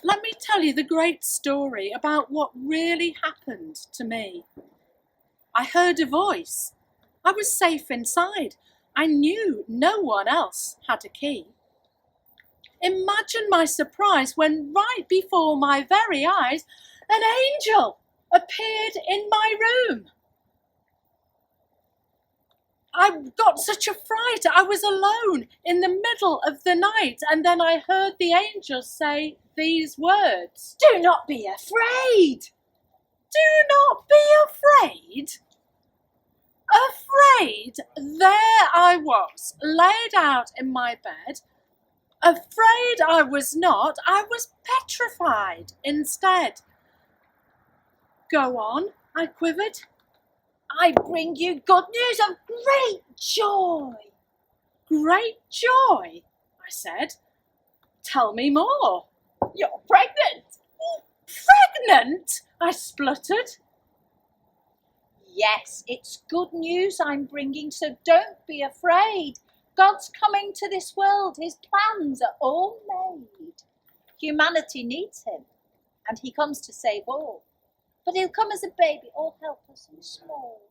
Let me tell you the great story about what really happened to me. I heard a voice. I was safe inside. I knew no one else had a key. Imagine my surprise when right before my very eyes, an angel appeared in my room. I got such a fright. I was alone in the middle of the night, and then I heard the angel say these words. Do not be afraid. Do not be afraid. Afraid? There I was, laid out in my bed. Afraid I was not. I was petrified instead. Go on, I quivered. I bring you good news of great joy. Great joy, I said. Tell me more. You're pregnant. Pregnant? I spluttered. Yes, it's good news I'm bringing, so don't be afraid. God's coming to this world. His plans are all made. Humanity needs him, and he comes to save all. But he'll come as a baby, all helpless and small.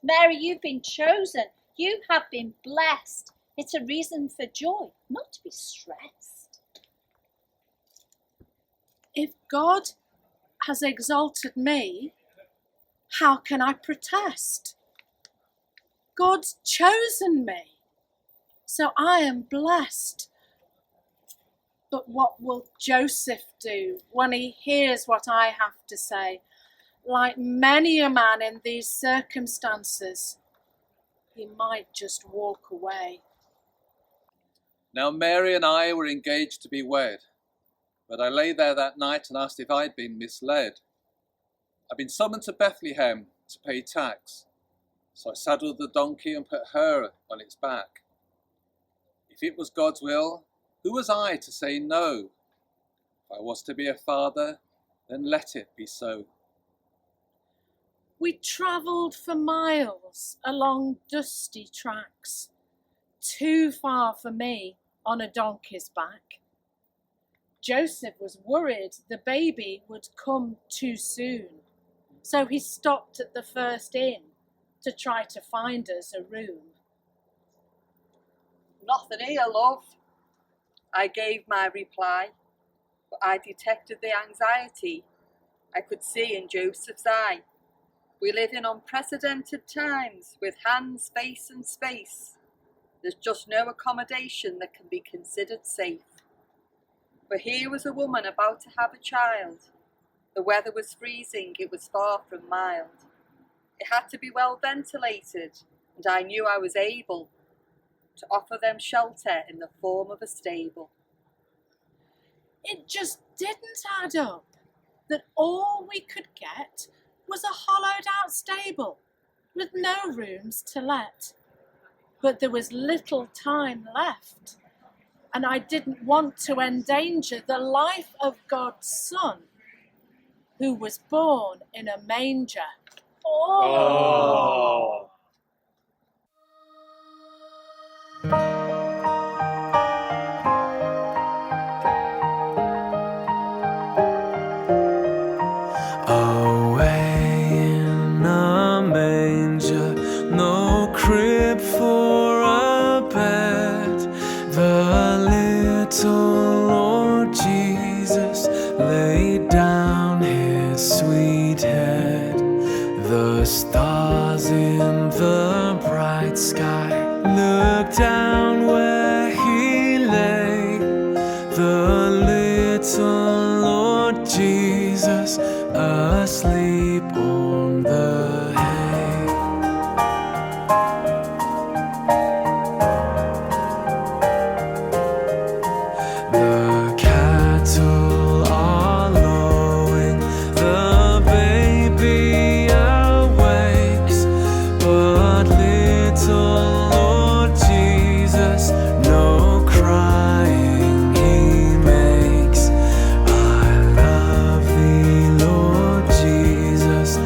Mary, you've been chosen. You have been blessed. It's a reason for joy, not to be stressed. If God has exalted me, how can I protest? God's chosen me, so I am blessed. But what will Joseph do when he hears what I have to say? Like many a man in these circumstances, he might just walk away. Now Mary and I were engaged to be wed, but I lay there that night and asked if I'd been misled. I'd been summoned to Bethlehem to pay tax, so I saddled the donkey and put her on its back. If it was God's will, who was I to say no? If I was to be a father, then let it be so. We travelled for miles along dusty tracks, too far for me on a donkey's back. Joseph was worried the baby would come too soon, so he stopped at the first inn to try to find us a room. Nothing here, love. I gave my reply, but I detected the anxiety I could see in Joseph's eye. We live in unprecedented times with hands, face and space. There's just no accommodation that can be considered safe. For here was a woman about to have a child. The weather was freezing, it was far from mild. It had to be well ventilated, and I knew I was able to offer them shelter in the form of a stable. It just didn't add up that all we could get was a hollowed-out stable with no rooms to let. But there was little time left, and I didn't want to endanger the life of God's Son, who was born in a manger. Oh. Away in a manger, no crib for a bed, the little Lord Jesus laid down his sweet head. The stars in the bright sky looked down where he lay, the little Lord Jesus asleep on the hay. The cattle are lowing, the baby awakes, but little Lord Jesus no crying he makes. I love thee, Lord Jesus,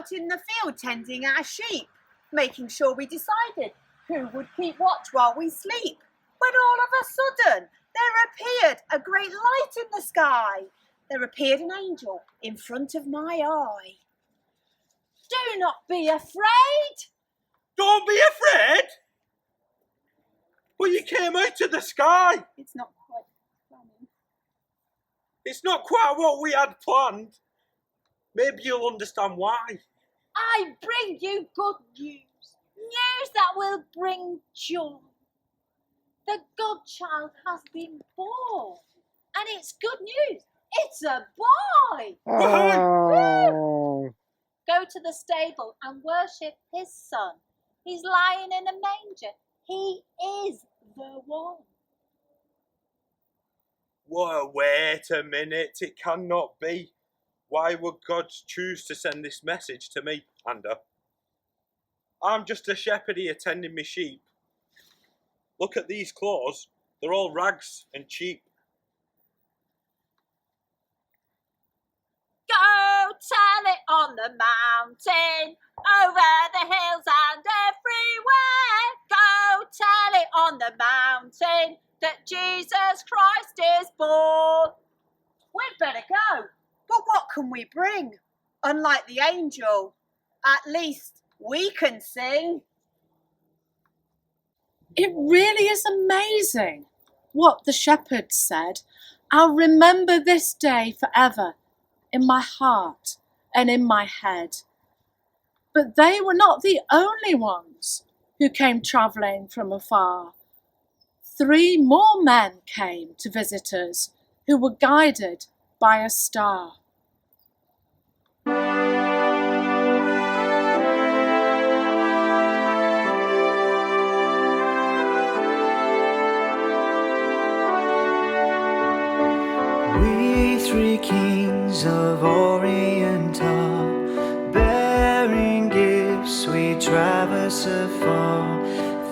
out in the field tending our sheep, making sure we decided who would keep watch while we sleep, when all of a sudden there appeared a great light in the sky. There appeared an angel in front of my eye. Do not be afraid. Don't be afraid. But you came out of the sky. It's not quite planning. It's not quite what we had planned. Maybe you'll understand why. I bring you good news. News that will bring joy. The God-child has been born. And it's good news. It's a boy. Woo! Go to the stable and worship his son. He's lying in a manger. He is the one. Whoa, wait a minute. It cannot be. Why would God choose to send this message to me, Anda? I'm just a shepherd here tending my sheep. Look at these clothes. They're all rags and cheap. Go tell it on the mountain, over the hills and everywhere. Go tell it on the mountain that Jesus Christ is born. We'd better go. But what can we bring? Unlike the angel, at least we can sing. It really is amazing what the shepherds said. I'll remember this day forever in my heart and in my head. But they were not the only ones who came travelling from afar. 3 more men came to visit us who were guided by a star. We 3 kings of Orient are, bearing gifts we traverse afar,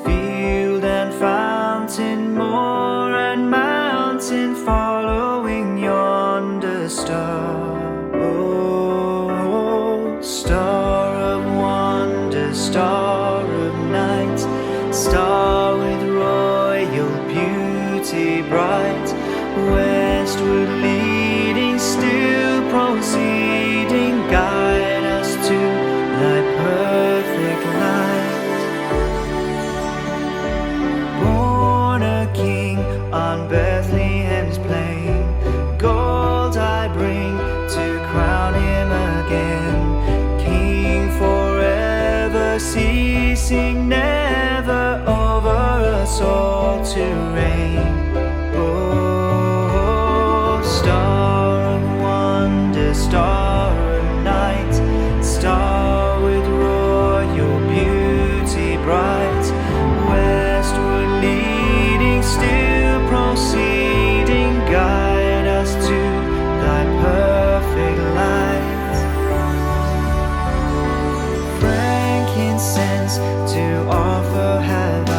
field and fountain, moor and mountain, following yonder star. Oh, star of wonder, star of night, star with royal beauty bright, westward leading, still proceeding, guide us to thy perfect light. Born a king on Bethlehem's plain, gold I bring to crown him again, king forever, ceasing never, over us all to reign. Star of night, star with royal beauty bright, westward leading, still proceeding, guide us to thy perfect light. Frankincense to offer have I,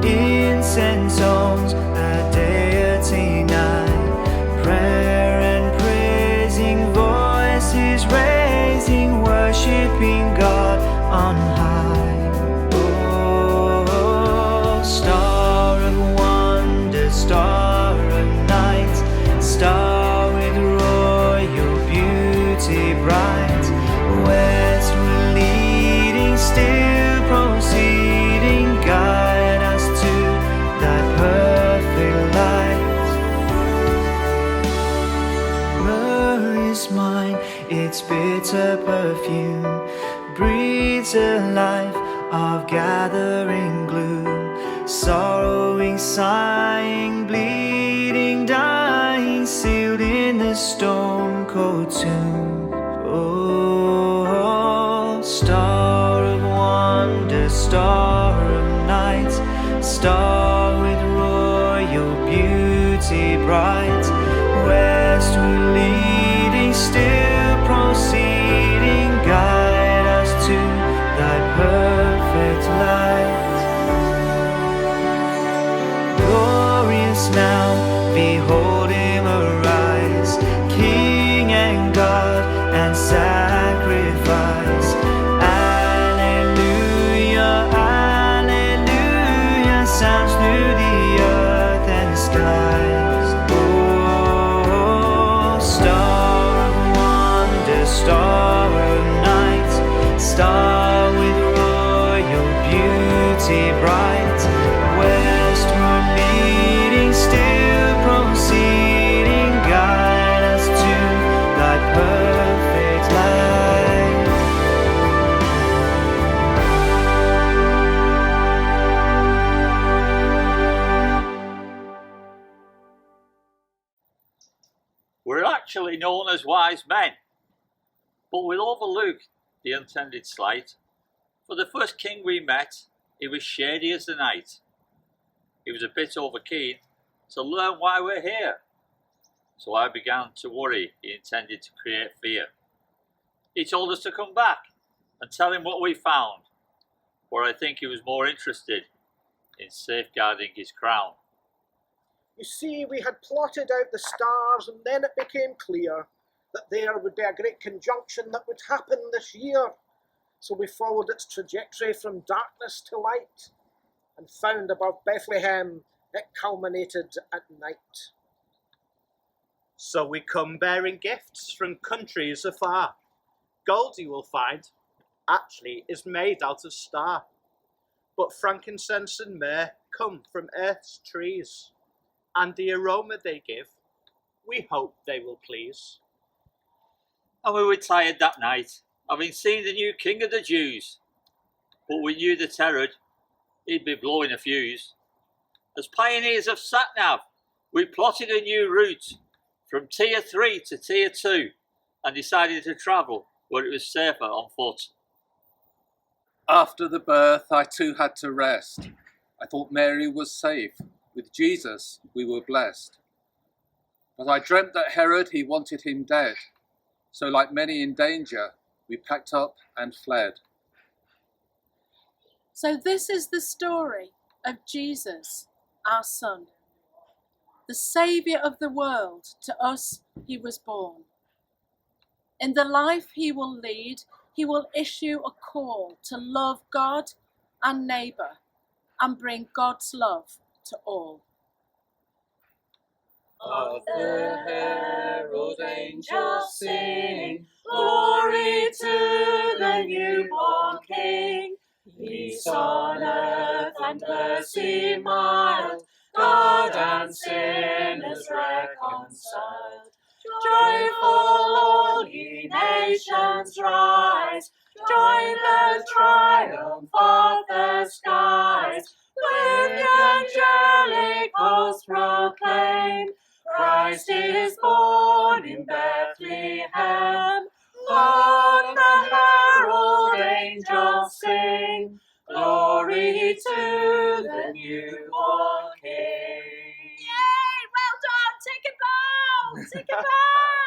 incense owns a deity nigh, prayer voices raising, worshipping God on high. Oh, star of wonder, star of night, star with royal beauty bright, westward leading, still proceeding, guide us to thy perfect light. Mine, its bitter perfume breathes a life of gathering gloom, sorrowing, sighing, bleeding, dying, sealed in the stone-cold tomb. Oh, star of wonder, star of night, star with royal beauty bright, westward leading, still proceeding, guide us to thy perfect light. Glorious now, behold him arise, King and God and sacrifice. actually known as wise men. But we'll overlook the intended slight. For the first king we met, he was shady as the night. He was a bit overkeen to learn why we're here. So I began to worry he intended to create fear. He told us to come back and tell him what we found, where I think he was more interested in safeguarding his crown. You see, we had plotted out the stars, and then it became clear that there would be a great conjunction that would happen this year. So we followed its trajectory from darkness to light, and found above Bethlehem it culminated at night. So we come bearing gifts from countries afar. Gold, you will find, actually is made out of star. But frankincense and myrrh come from earth's trees, and the aroma they give, we hope they will please. And we were tired that night, having seen the new king of the Jews. But we knew that Herod, he'd be blowing a fuse. As pioneers of sat-nav, we plotted a new route from tier 3 to tier 2 and decided to travel where it was safer on foot. After the birth, I too had to rest. I thought Mary was safe. With Jesus, we were blessed. But I dreamt that Herod, he wanted him dead. So like many in danger, we packed up and fled. So this is the story of Jesus, our son. The Saviour of the world, to us he was born. In the life he will lead, he will issue a call to love God and neighbour and bring God's love to all. Of the herald angels sing, glory to the newborn King. Peace on earth and mercy mild, God and sinners reconciled. Joyful all ye nations rise, join the triumph of the skies. With the angelic host proclaim, Christ is born in Bethlehem. On the herald angels sing, glory to the newborn King. Yay! Well done! Take a bow! Take a bow!